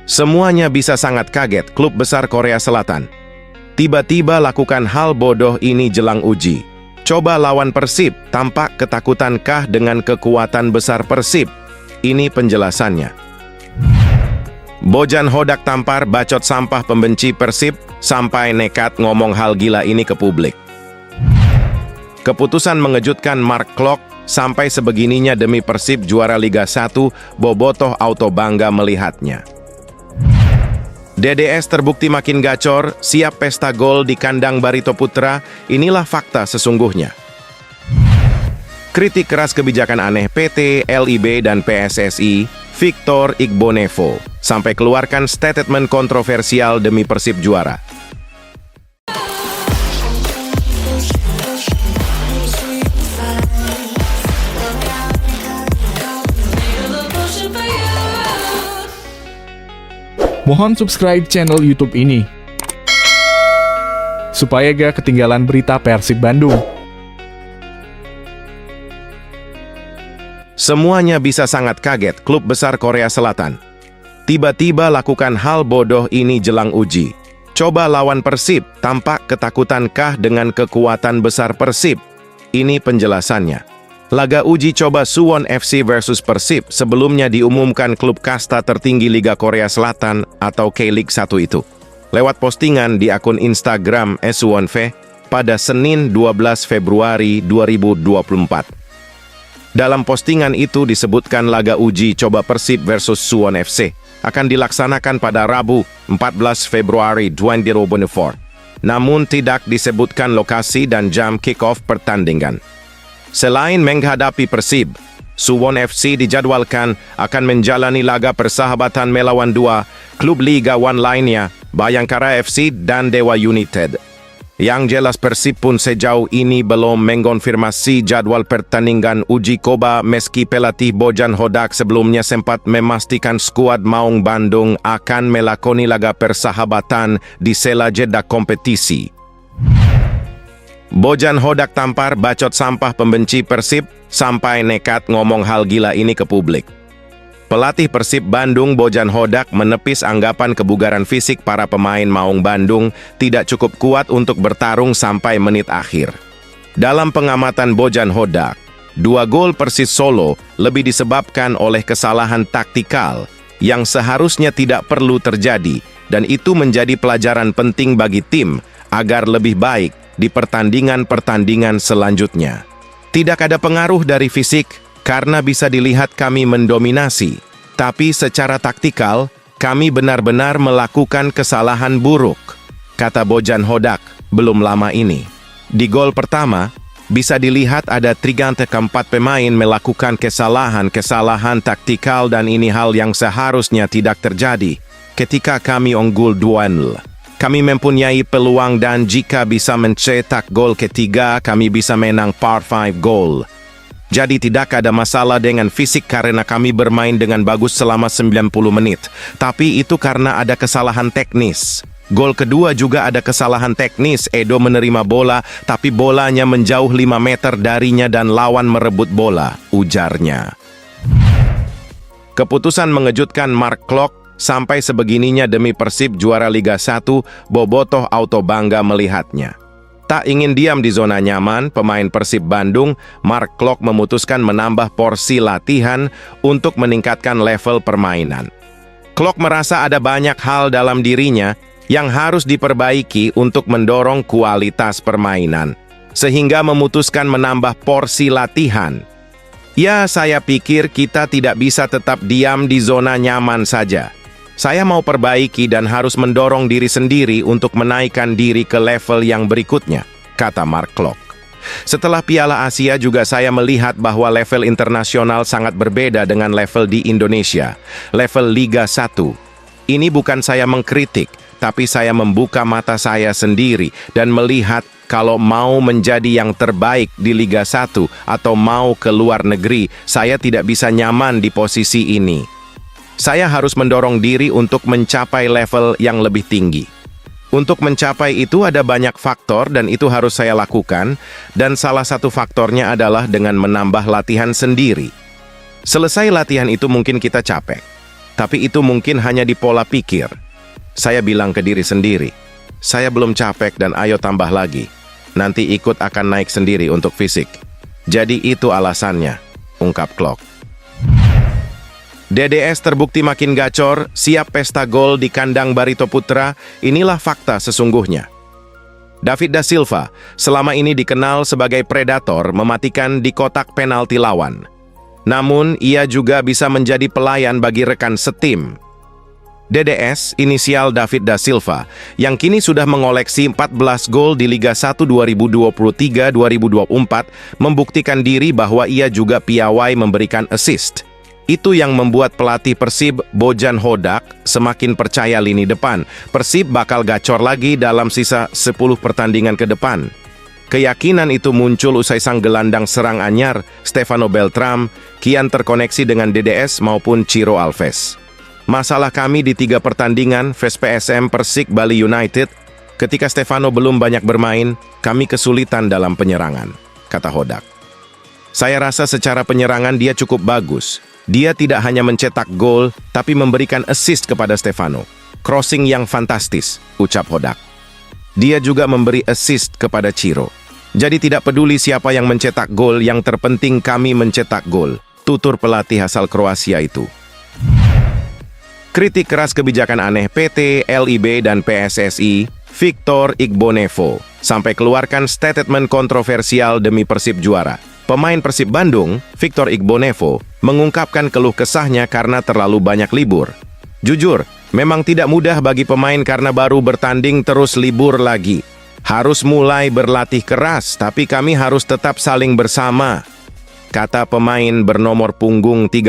Semuanya bisa sangat kaget klub besar Korea Selatan. Tiba-tiba lakukan hal bodoh ini jelang uji. Coba lawan Persib, tampak ketakutankah dengan kekuatan besar Persib? Ini penjelasannya. Bojan Hodak tampar bacot sampah pembenci Persib sampai nekat ngomong hal gila ini ke publik. Keputusan mengejutkan Mark Klok sampai sebegininya demi Persib juara Liga 1, bobotoh auto bangga melihatnya. DDS terbukti makin gacor, siap pesta gol di kandang Barito Putra, inilah fakta sesungguhnya. Kritik keras kebijakan aneh PT, LIB, dan PSSI, Victor Igbonevo, sampai keluarkan statement kontroversial demi Persib juara. Mohon subscribe channel YouTube ini, supaya gak ketinggalan berita Persib Bandung. Semuanya bisa sangat kaget klub besar Korea Selatan. Tiba-tiba lakukan hal bodoh ini jelang uji. Coba lawan Persib, tampak ketakutankah dengan kekuatan besar Persib? Ini penjelasannya. Laga uji coba Suwon FC versus Persib sebelumnya diumumkan klub kasta tertinggi Liga Korea Selatan atau K-League 1 itu. Lewat postingan di akun Instagram Suwonfe pada Senin 12 Februari 2024. Dalam postingan itu disebutkan laga uji coba Persib versus Suwon FC akan dilaksanakan pada Rabu 14 Februari 2024. Namun tidak disebutkan lokasi dan jam kick-off pertandingan. Selain menghadapi Persib, Suwon FC dijadwalkan akan menjalani laga persahabatan melawan dua klub Liga 1 lainnya, Bayangkara FC dan Dewa United. Yang jelas Persib pun sejauh ini belum mengonfirmasi jadwal pertandingan uji coba meski pelatih Bojan Hodak sebelumnya sempat memastikan skuad Maung Bandung akan melakoni laga persahabatan di sela jeda kompetisi. Bojan Hodak tampar bacot sampah pembenci Persib sampai nekat ngomong hal gila ini ke publik. Pelatih Persib Bandung Bojan Hodak menepis anggapan kebugaran fisik para pemain Maung Bandung tidak cukup kuat untuk bertarung sampai menit akhir. Dalam pengamatan Bojan Hodak, 2 gol Persis Solo lebih disebabkan oleh kesalahan taktikal yang seharusnya tidak perlu terjadi dan itu menjadi pelajaran penting bagi tim agar lebih baik di pertandingan-pertandingan selanjutnya. Tidak ada pengaruh dari fisik karena bisa dilihat kami mendominasi, tapi secara taktikal kami benar-benar melakukan kesalahan buruk, kata Bojan Hodak belum lama ini. Di gol pertama, bisa dilihat ada trigante keempat pemain melakukan kesalahan taktikal dan ini hal yang seharusnya tidak terjadi ketika kami unggul 2-0. Kami mempunyai peluang dan jika bisa mencetak gol ketiga, kami bisa menang par 5 gol. Jadi tidak ada masalah dengan fisik karena kami bermain dengan bagus selama 90 menit. Tapi itu karena ada kesalahan teknis. Gol kedua juga ada kesalahan teknis. Edo menerima bola, tapi bolanya menjauh 5 meter darinya dan lawan merebut bola, ujarnya. Keputusan mengejutkan Mark Klok sampai sebegininya demi Persib juara Liga 1, bobotoh auto bangga melihatnya. Tak ingin diam di zona nyaman, pemain Persib Bandung, Mark Klok memutuskan menambah porsi latihan untuk meningkatkan level permainan. Klok merasa ada banyak hal dalam dirinya yang harus diperbaiki untuk mendorong kualitas permainan, sehingga memutuskan menambah porsi latihan. Ya, saya pikir kita tidak bisa tetap diam di zona nyaman saja. Saya mau perbaiki dan harus mendorong diri sendiri untuk menaikkan diri ke level yang berikutnya, kata Mark Klok. Setelah Piala Asia juga saya melihat bahwa level internasional sangat berbeda dengan level di Indonesia, level Liga 1. Ini bukan saya mengkritik, tapi saya membuka mata saya sendiri dan melihat kalau mau menjadi yang terbaik di Liga 1 atau mau ke luar negeri, saya tidak bisa nyaman di posisi ini. Saya harus mendorong diri untuk mencapai level yang lebih tinggi. Untuk mencapai itu ada banyak faktor dan itu harus saya lakukan, dan salah satu faktornya adalah dengan menambah latihan sendiri. Selesai latihan itu mungkin kita capek. Tapi itu mungkin hanya di pola pikir. Saya bilang ke diri sendiri, saya belum capek dan ayo tambah lagi. Nanti ikut akan naik sendiri untuk fisik. Jadi itu alasannya, ungkap Klok. DDS terbukti makin gacor, siap pesta gol di kandang Barito Putra, inilah fakta sesungguhnya. David da Silva selama ini dikenal sebagai predator mematikan di kotak penalti lawan. Namun, ia juga bisa menjadi pelayan bagi rekan setim. DDS, inisial David da Silva, yang kini sudah mengoleksi 14 gol di Liga 1 2023-2024, membuktikan diri bahwa ia juga piawai memberikan assist. Itu yang membuat pelatih Persib, Bojan Hodak, semakin percaya lini depan. Persib bakal gacor lagi dalam sisa 10 pertandingan ke depan. Keyakinan itu muncul usai sang gelandang serang anyar, Stefano Beltram, kian terkoneksi dengan DDS maupun Ciro Alves. Masalah kami di 3 pertandingan, PSM Persik Bali United, ketika Stefano belum banyak bermain, kami kesulitan dalam penyerangan, kata Hodak. Saya rasa secara penyerangan dia cukup bagus. Dia tidak hanya mencetak gol, tapi memberikan assist kepada Stefano. Crossing yang fantastis, ucap Hodak. Dia juga memberi assist kepada Ciro. Jadi tidak peduli siapa yang mencetak gol, yang terpenting kami mencetak gol, tutur pelatih asal Kroasia itu. Kritik keras kebijakan aneh PT, LIB, dan PSSI, Victor Igbonevo, sampai keluarkan statement kontroversial demi Persib juara. Pemain Persib Bandung, Victor Igbonevo, mengungkapkan keluh kesahnya karena terlalu banyak libur. Jujur, memang tidak mudah bagi pemain karena baru bertanding terus libur lagi. Harus mulai berlatih keras, tapi kami harus tetap saling bersama, kata pemain bernomor punggung 32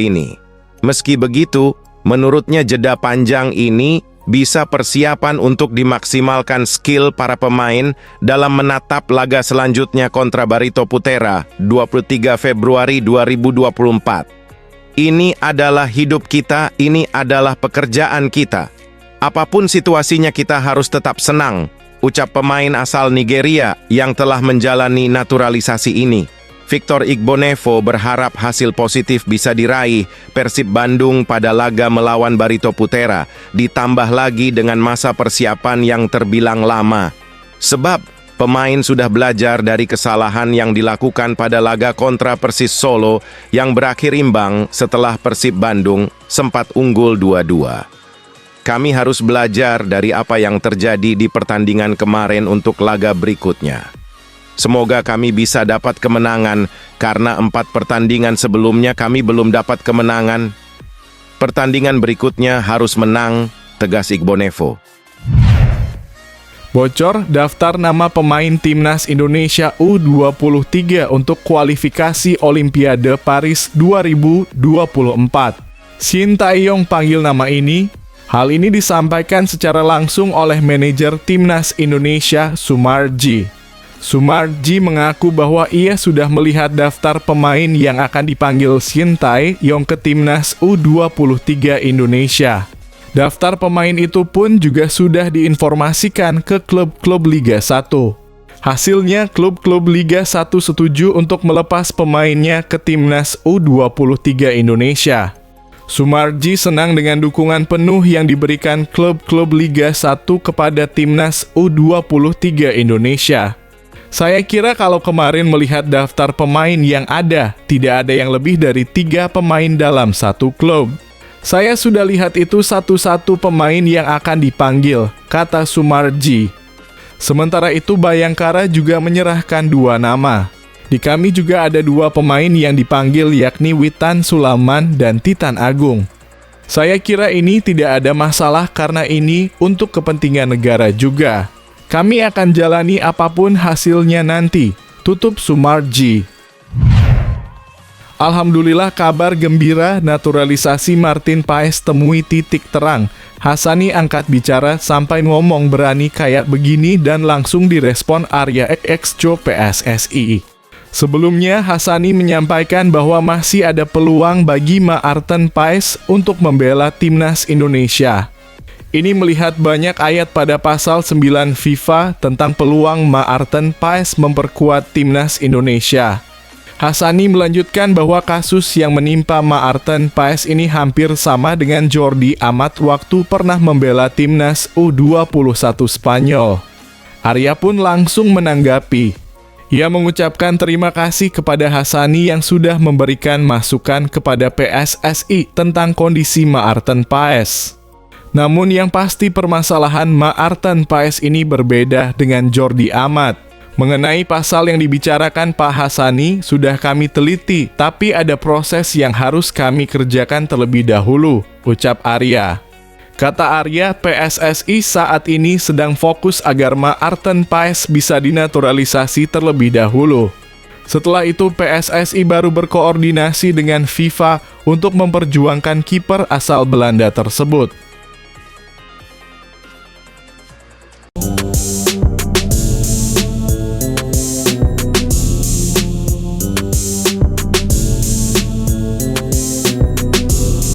ini. Meski begitu, menurutnya jeda panjang ini bisa persiapan untuk dimaksimalkan skill para pemain dalam menatap laga selanjutnya kontra Barito Putra 23 Februari 2024. Ini adalah hidup kita, ini adalah pekerjaan kita. Apapun situasinya kita harus tetap senang, ucap pemain asal Nigeria yang telah menjalani naturalisasi ini. Victor Igbonevo berharap hasil positif bisa diraih Persib Bandung pada laga melawan Barito Putra, ditambah lagi dengan masa persiapan yang terbilang lama. Sebab pemain sudah belajar dari kesalahan yang dilakukan pada laga kontra Persis Solo yang berakhir imbang setelah Persib Bandung sempat unggul 2-2. Kami harus belajar dari apa yang terjadi di pertandingan kemarin untuk laga berikutnya. Semoga kami bisa dapat kemenangan, karena 4 pertandingan sebelumnya kami belum dapat kemenangan. Pertandingan berikutnya harus menang, tegas Igbonevo. Bocor daftar nama pemain Timnas Indonesia U23 untuk kualifikasi Olimpiade Paris 2024. Shin Tae-yong panggil nama ini. Hal ini disampaikan secara langsung oleh manajer Timnas Indonesia, Sumarji. Sumarji mengaku bahwa ia sudah melihat daftar pemain yang akan dipanggil Shin Tae-yong ke Timnas U23 Indonesia. Daftar pemain itu pun juga sudah diinformasikan ke klub-klub Liga 1. Hasilnya, klub-klub Liga 1 setuju untuk melepas pemainnya ke Timnas U23 Indonesia. Sumarji senang dengan dukungan penuh yang diberikan klub-klub Liga 1 kepada Timnas U23 Indonesia. Saya kira kalau kemarin melihat daftar pemain yang ada, tidak ada yang lebih dari 3 pemain dalam satu klub. Saya sudah lihat itu satu-satu pemain yang akan dipanggil, kata Sumarji. Sementara itu Bayangkara juga menyerahkan 2 nama. Di kami juga ada 2 pemain yang dipanggil, yakni Witan Sulaiman dan Titan Agung. Saya kira ini tidak ada masalah karena ini untuk kepentingan negara juga. Kami akan jalani apapun hasilnya nanti, tutup Sumarji. Alhamdulillah, kabar gembira naturalisasi Martin Paes temui titik terang. Hassani angkat bicara sampai ngomong berani kayak begini dan langsung direspon Arya Exco PSSI. Sebelumnya, Hassani menyampaikan bahwa masih ada peluang bagi Maarten Paes untuk membela Timnas Indonesia. Ini melihat banyak ayat pada pasal 9 FIFA tentang peluang Maarten Paes memperkuat Timnas Indonesia. Hassani melanjutkan bahwa kasus yang menimpa Maarten Paes ini hampir sama dengan Jordi Amat waktu pernah membela timnas U21 Spanyol. Arya pun langsung menanggapi. Ia mengucapkan terima kasih kepada Hassani yang sudah memberikan masukan kepada PSSI tentang kondisi Maarten Paes. Namun yang pasti permasalahan Maarten Paes ini berbeda dengan Jordi Amat. Mengenai pasal yang dibicarakan Pak Hassani, sudah kami teliti, tapi ada proses yang harus kami kerjakan terlebih dahulu, ucap Arya. Kata Arya, PSSI saat ini sedang fokus agar Maarten Paes bisa dinaturalisasi terlebih dahulu. Setelah itu PSSI baru berkoordinasi dengan FIFA untuk memperjuangkan kiper asal Belanda tersebut.